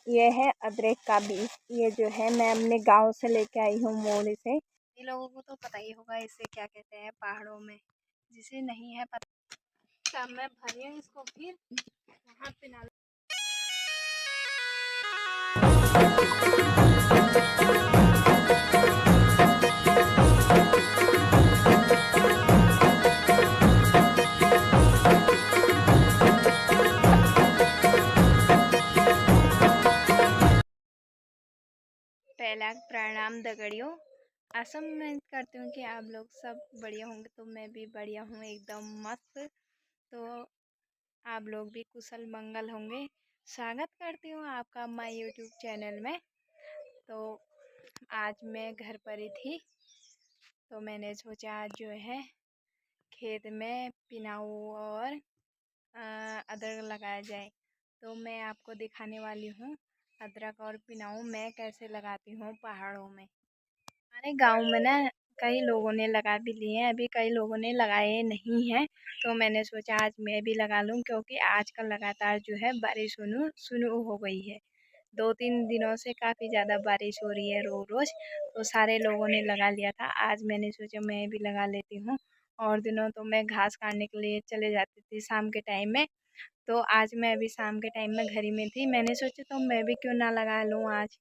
ये है अदरक का बीज। ये जो है मैं अपने गांव से लेके आई हूँ मोल से। ये लोगों को तो पता ही होगा इसे क्या कहते हैं पहाड़ों में। जिसे नहीं है पता मैं भरी हूँ इसको फिर वहाँ पे ना। पहला प्रणाम दगड़ियों। आशा मैं करती हूँ कि आप लोग सब बढ़िया होंगे, तो मैं भी बढ़िया हूँ एकदम मस्त। तो आप लोग भी कुशल मंगल होंगे। स्वागत करती हूँ आपका माय यूट्यूब चैनल में। तो आज मैं घर पर ही थी, तो मैंने सोचा आज जो है खेत में पिनाऊ और अदरक लगाया जाए। तो मैं आपको दिखाने वाली हूँ अदरक और पिनाऊ मैं कैसे लगाती हूँ पहाड़ों में। हमारे गांव में ना कई लोगों ने लगा भी लिए हैं, अभी कई लोगों ने लगाए नहीं हैं। तो मैंने सोचा आज मैं भी लगा लूँ, क्योंकि आजकल लगातार जो है बारिश शुरू हो गई है। 2-3 दिनों से काफ़ी ज़्यादा बारिश हो रही है रोज़। तो सारे लोगों ने लगा लिया था, आज मैंने सोचा मैं भी लगा लेती हूँ। और दिनों तो मैं घास काटने के लिए चले जाती थी शाम के टाइम में। तो आज मैं अभी शाम के टाइम में घर ही में थी, मैंने सोचा तो मैं भी क्यों ना लगा लूँ आज।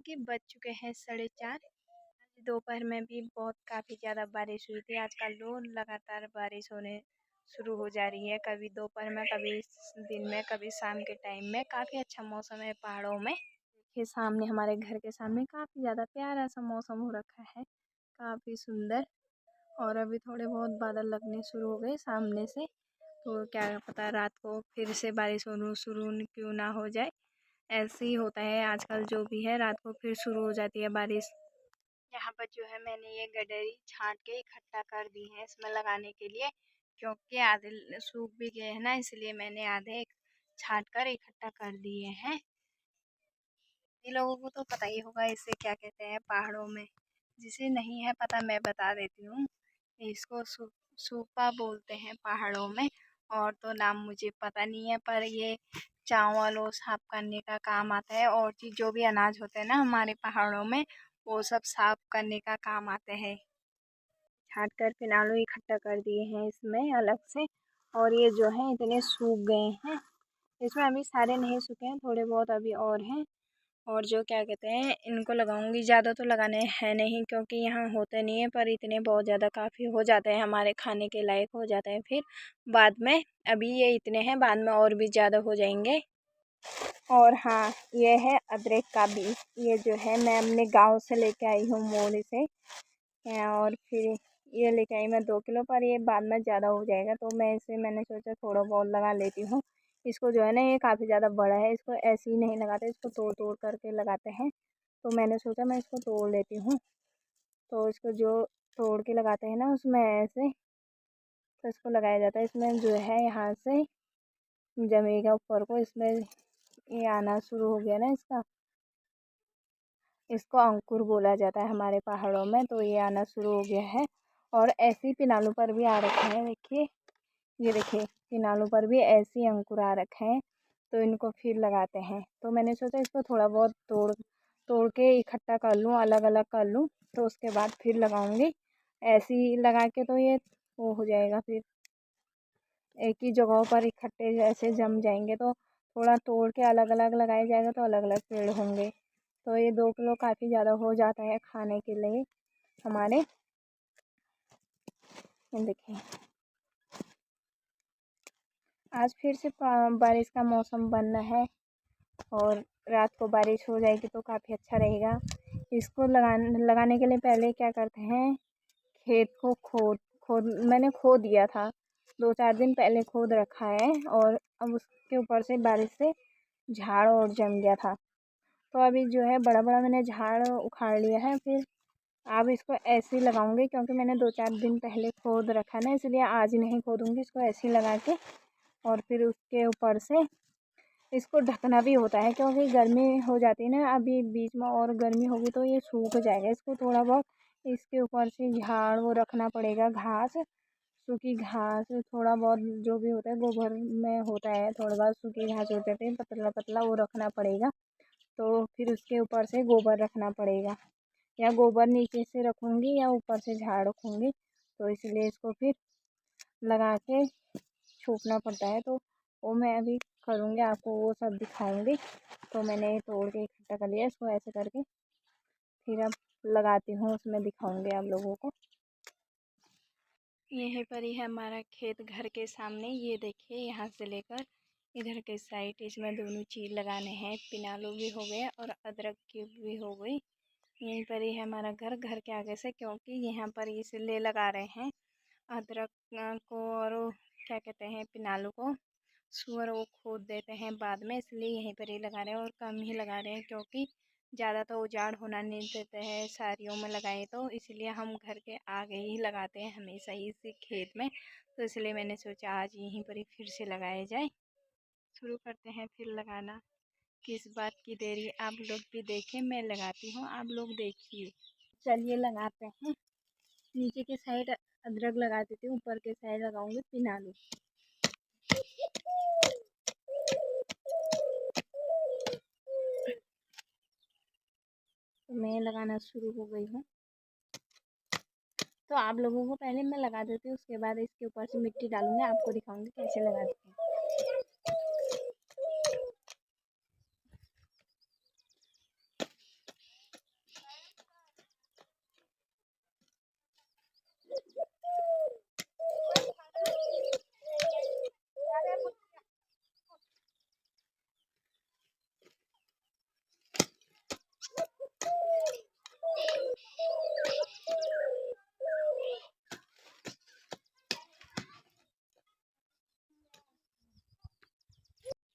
कि बज चुके हैं 4:30। दोपहर में भी बहुत काफ़ी ज़्यादा बारिश हुई थी। आजकल रोज लगातार बारिश होने शुरू हो जा रही है, कभी दोपहर में, कभी दिन में, कभी शाम के टाइम में। काफ़ी अच्छा मौसम है पहाड़ों में। देखिए सामने हमारे घर के सामने काफ़ी ज़्यादा प्यारा सा मौसम हो रखा है, काफ़ी सुंदर। और अभी थोड़े बहुत बादल लगने शुरू हो गए सामने से, तो क्या पता रात को फिर से बारिश होना शुरू क्यों ना हो जाए। ऐसे ही होता है आजकल, जो भी है रात को फिर शुरू हो जाती है बारिश। यहाँ पर जो है मैंने ये गडरी छांट के इकट्ठा कर दी है इसमें लगाने के लिए, क्योंकि आधे सूख भी गए हैं ना, इसलिए मैंने आधे छांट कर इकट्ठा कर दिए हैं। ये लोगों को तो पता ही होगा इसे क्या कहते हैं पहाड़ों में। जिसे नहीं है पता मैं बता देती हूँ। इसको सूपा बोलते हैं पहाड़ों में। और तो नाम मुझे पता नहीं है, पर ये चावल और साफ करने का काम आता है। और चीज़ जो भी अनाज होते हैं ना हमारे पहाड़ों में, वो सब साफ करने का काम आते हैं। छाट कर फिर आलू इकट्ठा कर दिए हैं इसमें अलग से। और ये जो है इतने सूख गए हैं, इसमें अभी सारे नहीं सूखे हैं, थोड़े बहुत अभी और हैं। और जो क्या कहते हैं इनको लगाऊंगी, ज़्यादा तो लगाने हैं नहीं क्योंकि यहाँ होते नहीं है, पर इतने बहुत ज़्यादा काफ़ी हो जाते हैं, हमारे खाने के लायक हो जाते हैं फिर बाद में। अभी ये इतने हैं, बाद में और भी ज़्यादा हो जाएंगे। और हाँ, ये है अदरक का बीज। ये जो है मैं अपने गांव से लेके आई हूँ मोल से। और फिर ये लेके आई मैं 2 किलो, पर ये बाद में ज़्यादा हो जाएगा, तो मैंने सोचा थोड़ा बहुत लगा लेती हूँ। इसको जो है ना ये काफ़ी ज़्यादा बड़ा है, इसको ऐसे ही नहीं लगाते, इसको तोड़ तोड़ करके लगाते हैं। तो मैंने सोचा मैं इसको तोड़ लेती हूँ। तो इसको जो तोड़ के लगाते हैं ना उसमें ऐसे, तो इसको लगाया जाता है। इसमें जो है यहाँ से जमेगा ऊपर को, इसमें ये आना शुरू हो गया ना इसका, इसको अंकुर बोला जाता है हमारे पहाड़ों में। तो ये आना शुरू हो गया है। और ऐसे ही पिनालू पर भी आ रखे हैं, देखिए ये देखिए पिनालू पर भी ऐसे ही अंकुर आ रखे हैं। तो इनको फिर लगाते हैं। तो मैंने सोचा इसको थोड़ा बहुत तोड़ तोड़ के इकट्ठा कर लूँ, अलग अलग कर लूँ, तो उसके बाद फिर लगाऊंगी। ऐसे ही लगा के तो ये वो हो जाएगा, फिर एक ही जगहों पर इकट्ठे जैसे जम जाएंगे। तो थोड़ा तोड़ के अलग अलग लगाया जाएगा तो अलग अलग पेड़ होंगे। तो ये 2 किलो काफ़ी ज़्यादा हो जाता है खाने के लिए हमारे। ये देखिए आज फिर से बारिश का मौसम बनना है, और रात को बारिश हो जाएगी तो काफ़ी अच्छा रहेगा। इसको लगाने के लिए पहले क्या करते हैं, खेत को खोद खोद मैंने खोद दिया था, 2-4 दिन पहले खोद रखा है। और अब उसके ऊपर से बारिश से झाड़ और जम गया था, तो अभी जो है बड़ा बड़ा मैंने झाड़ उखाड़ लिया है। फिर अब इसको ऐसे ही लगाऊंगी, क्योंकि मैंने 2-4 दिन पहले खोद रखा ना, इसलिए आज नहीं खोदूंगी, इसको ऐसे ही लगा के। और फिर उसके ऊपर से इसको ढकना भी होता है, क्योंकि गर्मी हो जाती है ना अभी बीच में, और गर्मी होगी तो ये सूख जाएगा। इसको थोड़ा बहुत इसके ऊपर से झाड़ वो रखना पड़ेगा, घास, सूखी घास, थोड़ा बहुत जो भी होता है गोबर में होता है, थोड़ा बहुत सूखी घास हो जाती है पतला पतला, वो रखना पड़ेगा। तो फिर उसके ऊपर से गोबर रखना पड़ेगा, या गोबर नीचे से रखूँगी या ऊपर से झाड़ रखूँगी, तो इसलिए इसको फिर लगा के छोपना पड़ता है। तो वो मैं अभी करूँगी, आपको वो सब दिखाऊँगी। तो मैंने तोड़ के इकट्ठा कर लिया इसको ऐसे करके, फिर अब लगाती हूँ, उसमें दिखाऊँगी आप लोगों को। यहीं पर ही है हमारा खेत घर के सामने, ये देखिए यहाँ से लेकर इधर के साइड इसमें दोनों चीज़ लगाने हैं। पिनालू भी हो गए और अदरक की भी हो गई। यहीं पर ही है हमारा घर, घर के आगे से, क्योंकि यहाँ पर इसलिए लगा रहे हैं अदरक को और क्या कहते हैं पिनालू को, सुअर वो खोद देते हैं बाद में, इसलिए यहीं पर ही लगा रहे हैं। और कम ही लगा रहे हैं क्योंकि ज़्यादा तो उजाड़ होना नहीं देते हैं सारियों में लगाए, तो इसलिए हम घर के आगे ही लगाते हैं हमेशा इसी खेत में। तो इसलिए मैंने सोचा आज यहीं पर ही फिर से लगाया जाए। शुरू करते हैं फिर लगाना। किस बात की देरी, आप लोग भी देखें, मैं लगाती हूँ, आप लोग देखिए। चलिए लगाते हैं। नीचे के साइड अदरक लगा देती हूँ, ऊपर के साइड लगाऊंगी पिनालू। तो मैं लगाना शुरू हो गई हूँ। तो आप लोगों को पहले मैं लगा देती हूँ, उसके बाद इसके ऊपर से मिट्टी डालूंगी, आपको दिखाऊंगी कैसे लगाती हूँ।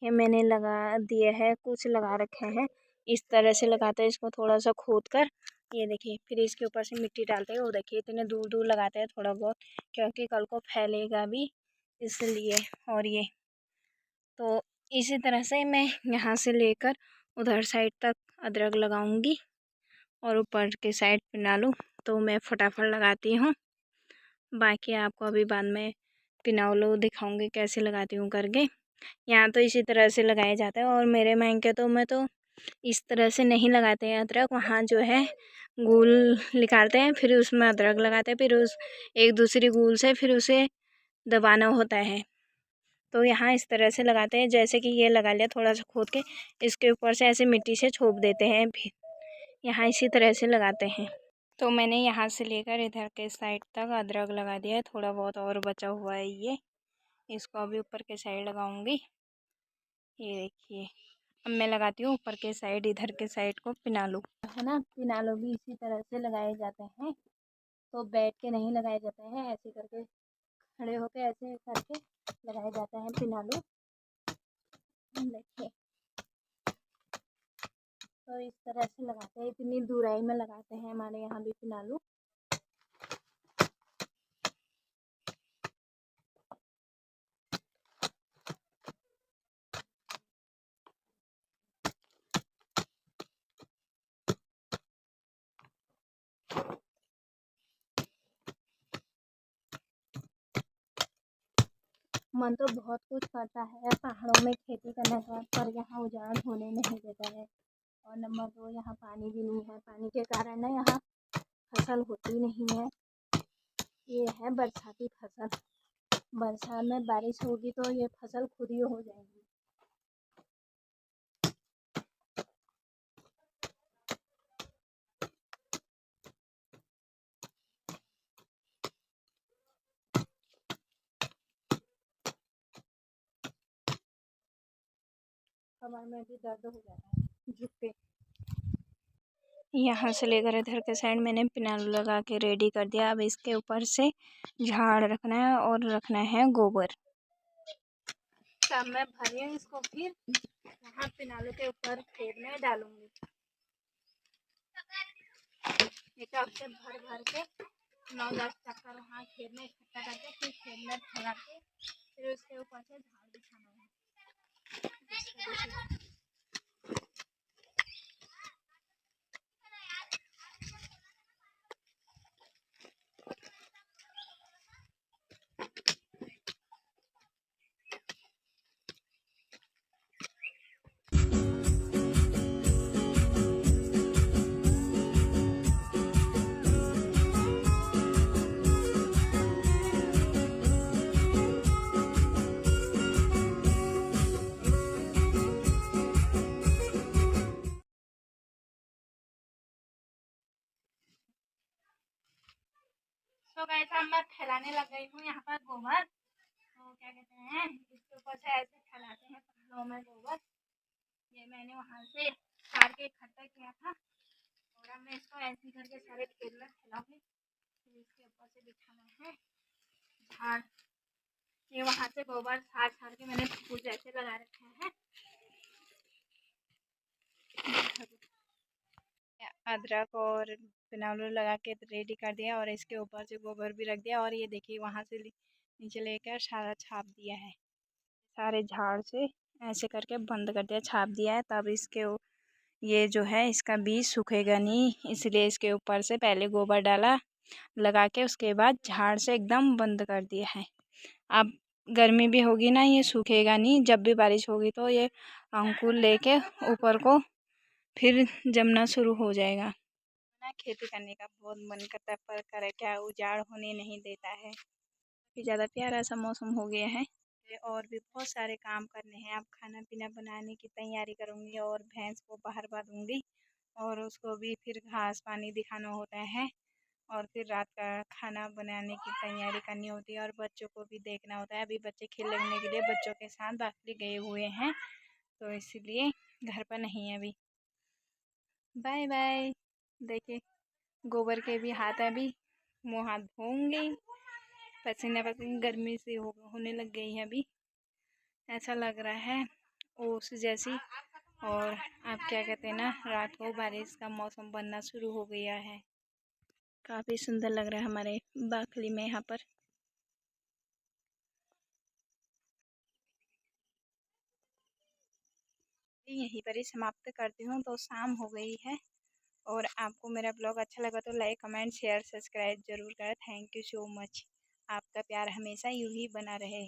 ये मैंने लगा दिए है, कुछ लगा रखे हैं, इस तरह से लगाते हैं इसको थोड़ा सा खोद कर। ये देखिए, फिर इसके ऊपर से मिट्टी डालते हैं। वो देखिए इतने दूर दूर लगाते हैं थोड़ा बहुत, क्योंकि कल को फैलेगा भी इसलिए। और ये तो इसी तरह से मैं यहाँ से लेकर उधर साइड तक अदरक लगाऊंगी और ऊपर के साइड पिनालू। तो मैं फटाफट लगाती हूँ, बाकी आपको अभी बाद में पिनालू दिखाऊंगी कैसे लगाती हूँ करके। यहाँ तो इसी तरह से लगाया जाता है, और मेरे मायके तो मैं तो इस तरह से नहीं लगाते हैं अदरक। वहाँ जो है गूल निकालते हैं, फिर उसमें अदरक लगाते हैं, फिर उस एक दूसरी गूल से फिर उसे दबाना होता है। तो यहाँ इस तरह से लगाते हैं, जैसे कि ये लगा लिया थोड़ा सा खोद के, इसके ऊपर से ऐसे मिट्टी से छोप देते हैं, फिर यहाँ इसी तरह से लगाते हैं। तो मैंने यहाँ से लेकर इधर के साइड तक अदरक लगा दिया है, थोड़ा बहुत और बचा हुआ है ये, इसको अभी ऊपर के साइड लगाऊंगी। ये देखिए, अब मैं लगाती हूँ ऊपर के साइड, इधर के साइड को पिनालू है ना। पिनालू भी इसी तरह से लगाए जाते हैं, तो बैठ के नहीं लगाए जाते हैं, ऐसे करके खड़े होकर ऐसे करके लगाया जाता है पिनालू। देखिए, तो इस तरह से लगाते हैं, इतनी दूराई में लगाते हैं हमारे यहाँ भी पिनालू। मन तो बहुत कुछ करता है पहाड़ों में खेती करने का, पर यहाँ उजाड़ होने नहीं देता है। और नंबर 2, यहाँ पानी भी नहीं है, पानी के कारण ना यहाँ फसल होती नहीं है। ये है बरसाती फसल, बरसात में बारिश होगी तो ये फसल खुद ही हो जाएगी। कमर में भी दर्द हो जाता है झुक के। यहाँ से लेकर इधर के साइड मैंने पिनालू लगा के रेडी कर दिया। अब इसके ऊपर से झाड़ रखना है और रखना है गोबर। तब मैं भरी इसको फिर यहाँ पिनालू के ऊपर खेत में डालूंगी। एक से भर भर के 9-10 चक्कर वहाँ खेत में इकट्ठा करके फिर खेत में फैला के फिर उसके ऊपर से झाड़ बिछाना है। तो गाइस अब मैं फैलाने लग गई हूँ यहाँ पर गोबर। तो क्या कहते हैं, इसके ऊपर से ऐसे फैलाते हैं पत्थरों में गोबर। ये मैंने वहाँ से सार के इकट्ठा किया था और अब मैं इसको ऐसे करके सारे खेत में फैलाऊंगी। फिर इसके ऊपर से बिछाना है झाड़। ये वहाँ से गोबर सार सार के मैंने फूल जैसे लगा रखे हैं। अदरक और पिनाउल लगा के रेडी कर दिया और इसके ऊपर से गोबर भी रख दिया और ये देखिए वहाँ से नीचे लेकर सारा छाप दिया है। सारे झाड़ से ऐसे करके बंद कर दिया, छाप दिया है। तब इसके ये जो है इसका बीज सूखेगा नहीं, इसलिए इसके ऊपर से पहले गोबर डाला लगा के उसके बाद झाड़ से एकदम बंद कर दिया है। अब गर्मी भी होगी ना, ये सूखेगा नहीं। जब भी बारिश होगी तो ये अंकुर लेके ऊपर को फिर जमना शुरू हो जाएगा ना। खेती करने का बहुत मन करता है पर करे क्या, उजाड़ होने नहीं देता है। काफ़ी ज़्यादा प्यारा सा मौसम हो गया है और भी बहुत सारे काम करने हैं। अब खाना पीना बनाने की तैयारी करूँगी और भैंस को बाहर बांधूँगी और उसको भी फिर घास पानी दिखाना होता है और फिर रात का खाना बनाने की तैयारी करनी होती है और बच्चों को भी देखना होता है। अभी बच्चे खेलने के लिए बच्चों के साथ बाहर गए हुए हैं तो इसलिए घर पर नहीं है अभी। Bye bye. देखिए गोबर के भी हाथ है, अभी मुँह हाथ धोऊंगी। पसीना पसीना गर्मी से होने लग गई है अभी, ऐसा लग रहा है ओस जैसी। और अब क्या कहते हैं ना, रात को बारिश का मौसम बनना शुरू हो गया है। काफ़ी सुंदर लग रहा है हमारे बाखली में यहाँ पर। यहीं पर ही समाप्त करती हूँ, तो शाम हो गई है। और आपको मेरा ब्लॉग अच्छा लगा तो लाइक कमेंट शेयर सब्सक्राइब जरूर करें। Thank you so much. आपका प्यार हमेशा यूं ही बना रहे।